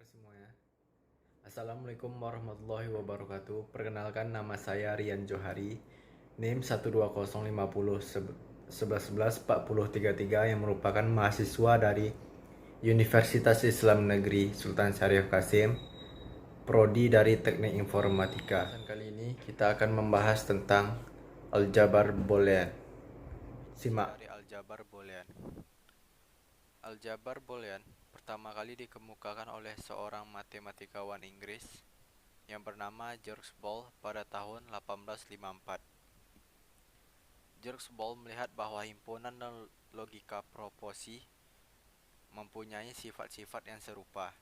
kabar semuanya? Assalamualaikum warahmatullahi wabarakatuh. Perkenalkan, nama saya Rian Johari, NIM 1205011114033 yang merupakan mahasiswa dari Universitas Islam Negeri Sultan Syarif Kasim, Prodi dari Teknik Informatika. Kali ini kita akan membahas tentang aljabar boolean. Simak. Dari aljabar boolean. Aljabar boolean pertama kali dikemukakan oleh seorang matematikawan Inggris yang bernama George Boole pada tahun 1854. George Boole melihat bahwa himpunan dan logika proporsi mempunyai sifat-sifat yang serupa.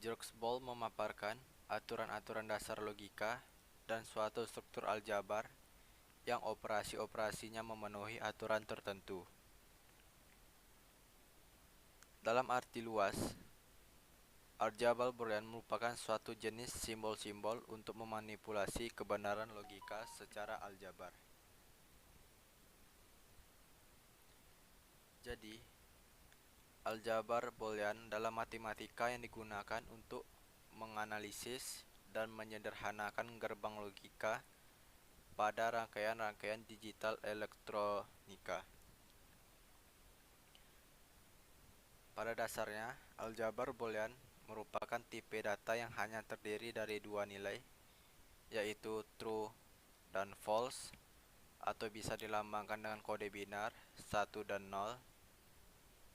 George Boole memaparkan aturan-aturan dasar logika dan suatu struktur aljabar yang operasi-operasinya memenuhi aturan tertentu. Dalam arti luas, aljabar boolean merupakan suatu jenis simbol-simbol untuk memanipulasi kebenaran logika secara aljabar. Jadi, aljabar boolean dalam matematika yang digunakan untuk menganalisis dan menyederhanakan gerbang logika pada rangkaian-rangkaian digital elektronika. Pada dasarnya, aljabar boolean merupakan tipe data yang hanya terdiri dari dua nilai, yaitu true dan false, atau bisa dilambangkan dengan kode binar 1 dan 0,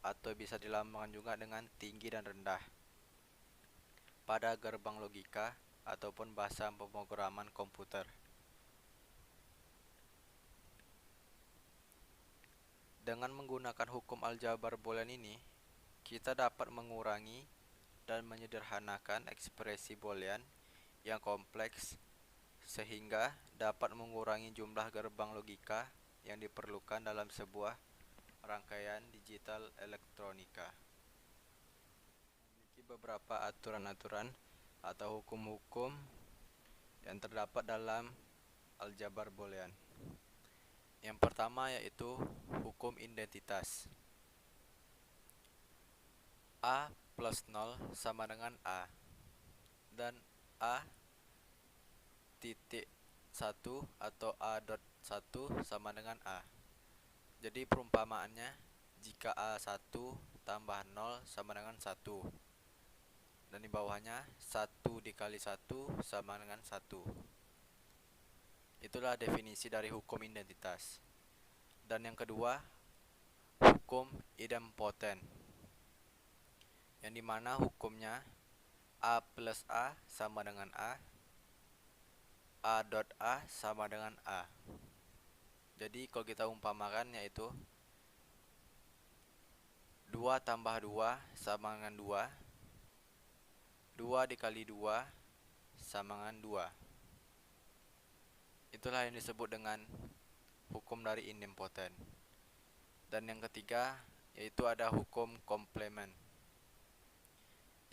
atau bisa dilambangkan juga dengan tinggi dan rendah pada gerbang logika ataupun bahasa pemrograman komputer. Dengan menggunakan hukum aljabar boolean ini, kita dapat mengurangi dan menyederhanakan ekspresi boolean yang kompleks sehingga dapat mengurangi jumlah gerbang logika yang diperlukan dalam sebuah rangkaian digital elektronika. Memiliki beberapa aturan-aturan atau hukum-hukum yang terdapat dalam aljabar boolean. Yang pertama yaitu hukum identitas. A plus 0 sama dengan A, dan A titik 1 atau A dot 1 sama dengan A. Jadi perumpamaannya, jika A1 tambah 0 sama dengan 1, dan di bawahnya 1 dikali 1 sama dengan 1. Itulah definisi dari hukum identitas. Dan yang kedua, hukum idempoten, yang dimana hukumnya A plus A sama dengan A dot A sama dengan A. Jadi kalau kita umpamakan yaitu 2 tambah 2 sama dengan 2, 2 dikali 2 sama dengan 2. Itulah yang disebut dengan hukum dari idempoten. Dan yang ketiga yaitu ada hukum komplement,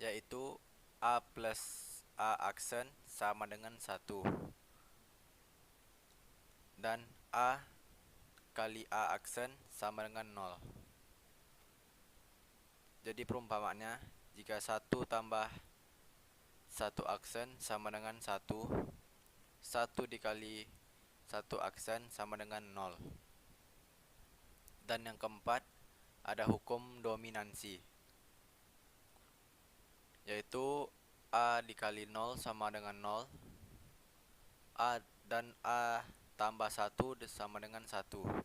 yaitu A plus A aksen sama dengan 1, dan A kali A aksen sama dengan 0. Jadi perumpamaannya, jika 1 tambah 1 aksen sama dengan 1, 1 dikali 1 aksen sama dengan 0. Dan yang keempat ada hukum dominansi, yaitu A dikali 0 sama dengan 0, A dan A tambah 1 sama dengan 1.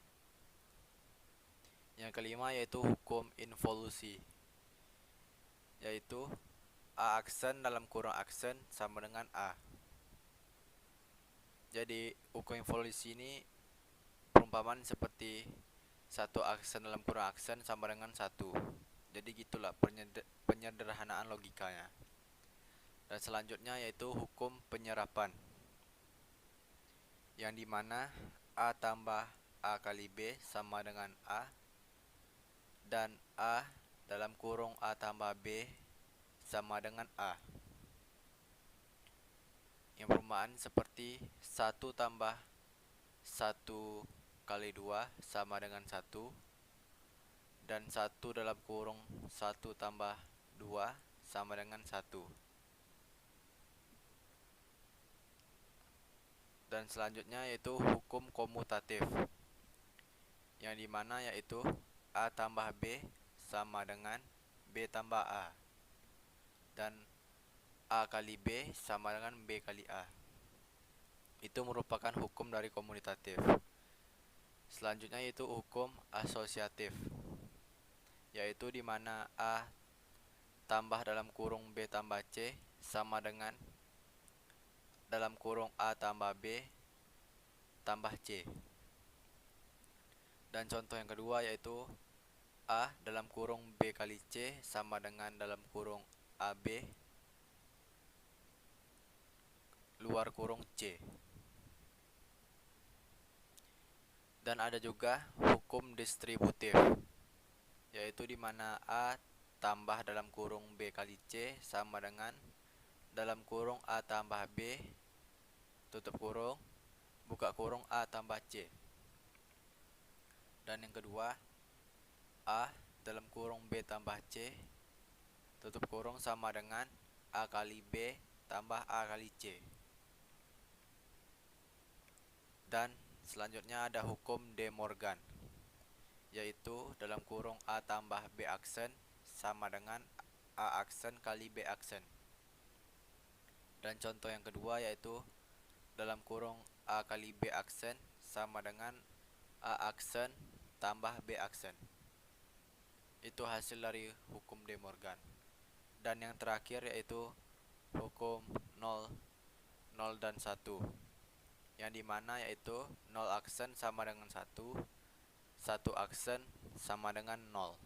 Yang kelima yaitu hukum involusi, yaitu A aksen dalam kurung aksen sama dengan A. Jadi hukum involusi ini perumpamaan seperti 1 aksen dalam kurung aksen sama dengan 1. Jadi gitulah penyederhanaan logikanya. Dan selanjutnya yaitu hukum penyerapan, yang dimana A tambah A kali B sama dengan A, dan A dalam kurung A tambah B sama dengan A. Yang perumpamaan seperti 1 tambah 1 kali 2 sama dengan 1, dan 1 dalam kurung 1 tambah 2 sama dengan 1. Dan selanjutnya yaitu hukum komutatif, yang dimana yaitu A tambah B sama dengan B tambah A, dan A kali B sama dengan B kali A. Itu merupakan hukum dari komutatif. Selanjutnya yaitu hukum asosiatif, yaitu dimana A tambah dalam kurung B tambah C sama dengan dalam kurung A tambah B tambah C. Dan contoh yang kedua yaitu A dalam kurung B kali C sama dengan dalam kurung AB luar kurung C. Dan ada juga hukum distributif, yaitu dimana A tambah dalam kurung B kali C sama dengan dalam kurung A tambah B tutup kurung buka kurung A tambah C. Dan yang kedua, A dalam kurung B tambah C tutup kurung sama dengan A kali B tambah A kali C. Dan selanjutnya ada hukum De Morgan, yaitu dalam kurung A tambah B aksen sama dengan A aksen kali B aksen. Dan contoh yang kedua yaitu dalam kurung A kali B aksen sama dengan A aksen tambah B aksen. Itu hasil dari hukum De Morgan. Dan yang terakhir yaitu hukum 0, 0 dan 1, yang dimana yaitu 0 aksen sama dengan 1, 1 aksen sama dengan 0.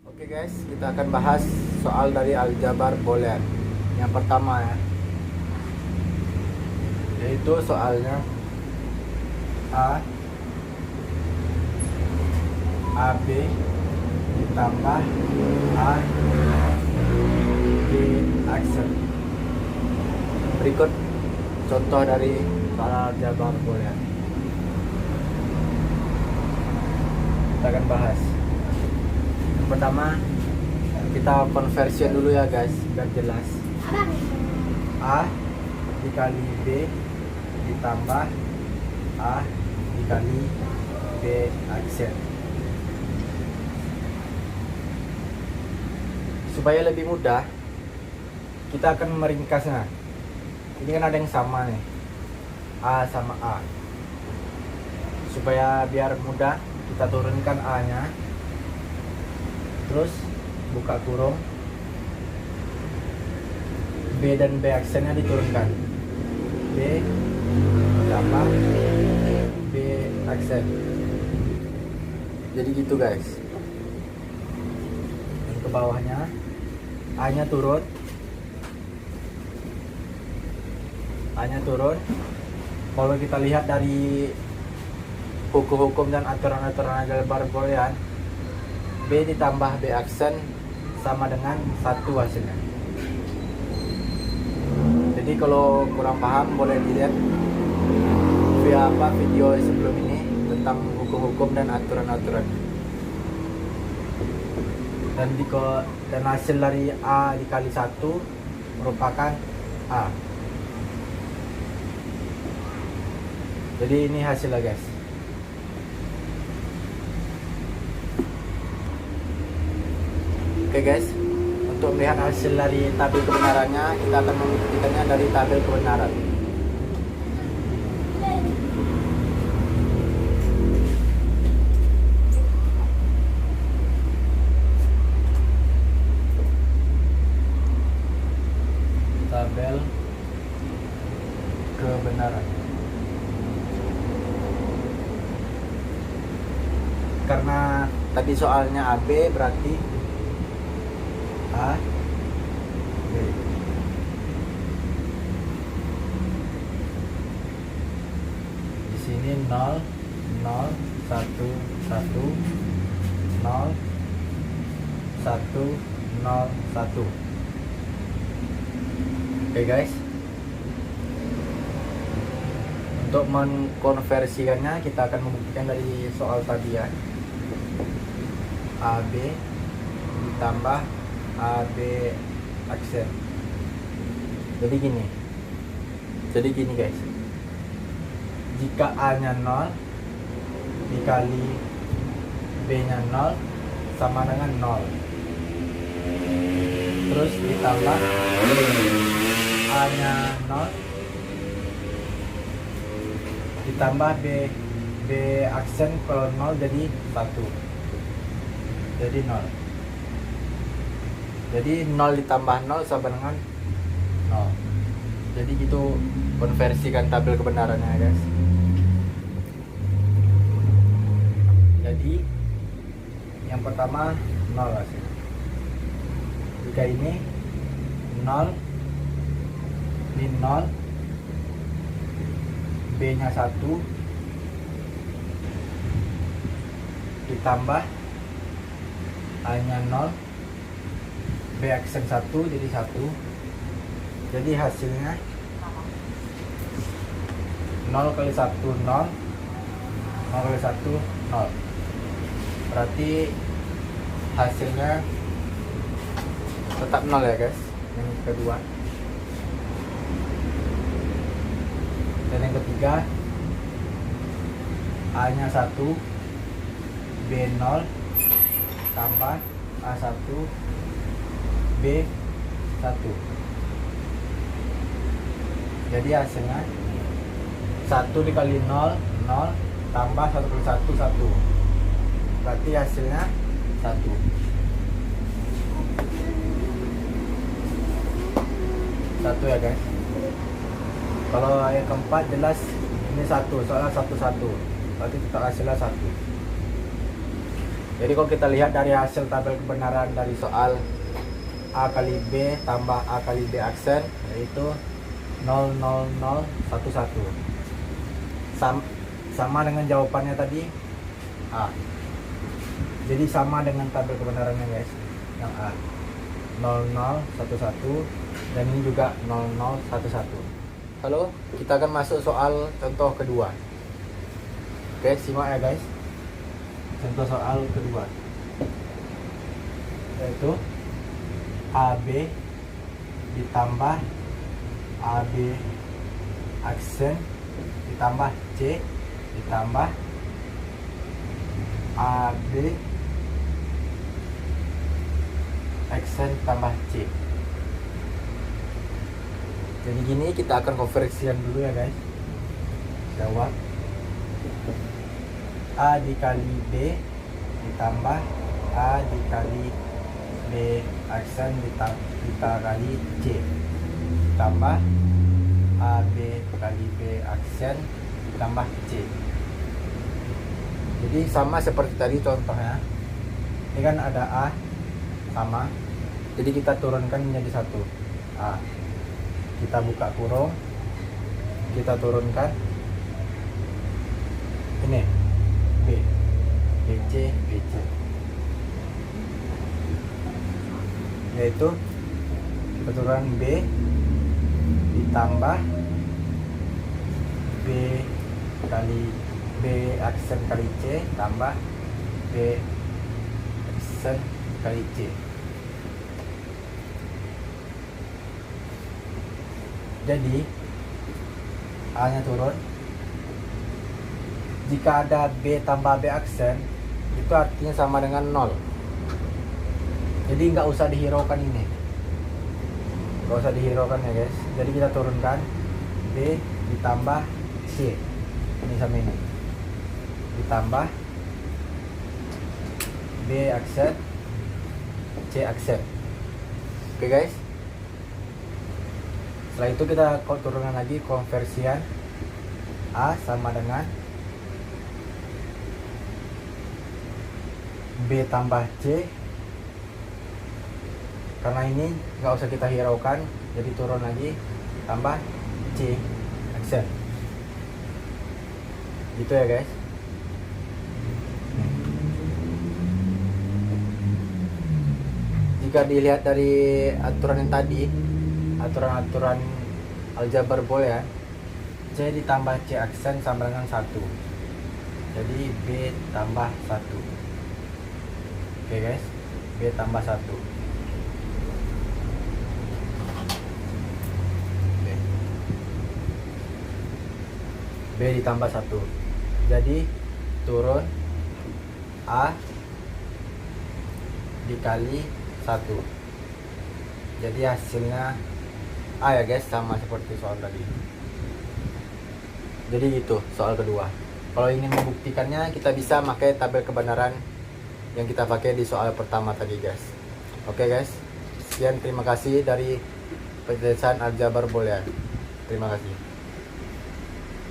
Oke guys, kita akan bahas soal dari aljabar boolean. Yang pertama ya, yaitu soalnya AB ditambah A B aksen. Berikut contoh dari soal aljabar boolean. Kita akan bahas. Yang pertama, kita conversion dulu ya guys, biar jelas. A dikali B ditambah A dikali B aksen. Supaya lebih mudah, kita akan meringkasnya. Ini kan ada yang sama nih, A sama A. Supaya biar mudah, kita turunkan A-nya, terus buka kurung, B dan B aksennya diturunkan, B tambah B aksen. Jadi gitu guys. Dan ke bawahnya A-nya turun, A-nya turun. Kalau kita lihat dari hukum-hukum dan aturan-aturan aljabar boolean, B ditambah B aksen sama dengan 1 hasilnya. Jadi kalau kurang paham boleh dilihat video sebelum ini tentang hukum-hukum dan aturan-aturan. Dan hasil dari A dikali 1 merupakan A. Jadi ini hasilnya guys. Oke guys, untuk melihat hasil dari tabel kebenarannya, kita akan membuktikannya dari tabel kebenaran. Tabel kebenaran. Karena tadi soalnya AB, berarti A B. Di sini 0 0 1 1 0 1 0 1. Oke guys. Untuk mengkonversikannya kita akan membuktikan dari soal tadi ya. AB ditambah A B aksen. Jadi gini guys, jika A nya 0 dikali B nya 0 sama dengan 0, terus ditambah A nya 0 ditambah B aksen kalau 0 jadi 1, jadi 0. Jadi 0 ditambah 0 sama dengan 0. Jadi gitu konversikan tabel kebenarannya guys. Jadi yang pertama 0 hasilnya. Jika ini 0, ini 0, B nya 1 ditambah A nya 0, B aksen 1 jadi 1. Jadi hasilnya 0 kali 1 0, 0 kali 1 0. Berarti hasilnya tetap 0 ya guys, yang kedua. Dan yang ketiga A nya 1, B 0 tambah A 1, B 1. Jadi hasilnya 1 dikali 0 0 tambah 1 kali 1 1. Berarti hasilnya 1. Satu ya guys. Kalau yang keempat jelas ini 1, soalnya 1 1. Berarti tetap hasilnya 1. Jadi kalau kita lihat dari hasil tabel kebenaran dari soal A kali B tambah A kali B aksen, yaitu 0 0 0 1 1. Sama dengan jawabannya tadi A. Jadi sama dengan tabel kebenarannya guys, yang A 0 0 1 1, dan ini juga 0 0 1 1. Halo, kita akan masuk soal contoh kedua. Oke, simak ya guys. Contoh soal kedua, yaitu AB ditambah AB aksen ditambah C ditambah AB aksen tambah C. Jadi gini, kita akan konversikan dulu ya guys. Jawab A dikali B ditambah A dikali B aksen dikali C ditambah AB kali B aksen ditambah C. Jadi sama seperti tadi contohnya. Ini kan ada A sama, jadi kita turunkan menjadi 1 A. Kita buka kurung, kita turunkan ini B, BC, BC, yaitu keturunan B ditambah B kali B aksen kali C tambah B aksen kali C. Jadi A nya turun. Jika ada B tambah B aksen, itu artinya sama dengan 0. Jadi nggak usah dihiraukan ini, nggak usah dihiraukan ya guys. Jadi kita turunkan B ditambah C, ini sama ini, ditambah B aksen C aksen. Oke guys. Setelah itu kita turunkan lagi konversian A sama dengan B tambah C. Karena ini nggak usah kita hiraukan, jadi turun lagi tambah C aksen. Gitu ya guys. Jika dilihat dari aturan yang tadi, aturan-aturan aljabar boolean, C ditambah C aksen sama dengan 1. Jadi B tambah 1. Oke guys, B tambah 1. B ditambah 1. Jadi turun A dikali 1. Jadi hasilnya A ya guys, sama seperti soal tadi. Jadi itu soal kedua. Kalau ingin membuktikannya, kita bisa pakai tabel kebenaran yang kita pakai di soal pertama tadi guys. Oke guys, sekian, terima kasih dari penjelasan aljabar boolean. Terima kasih.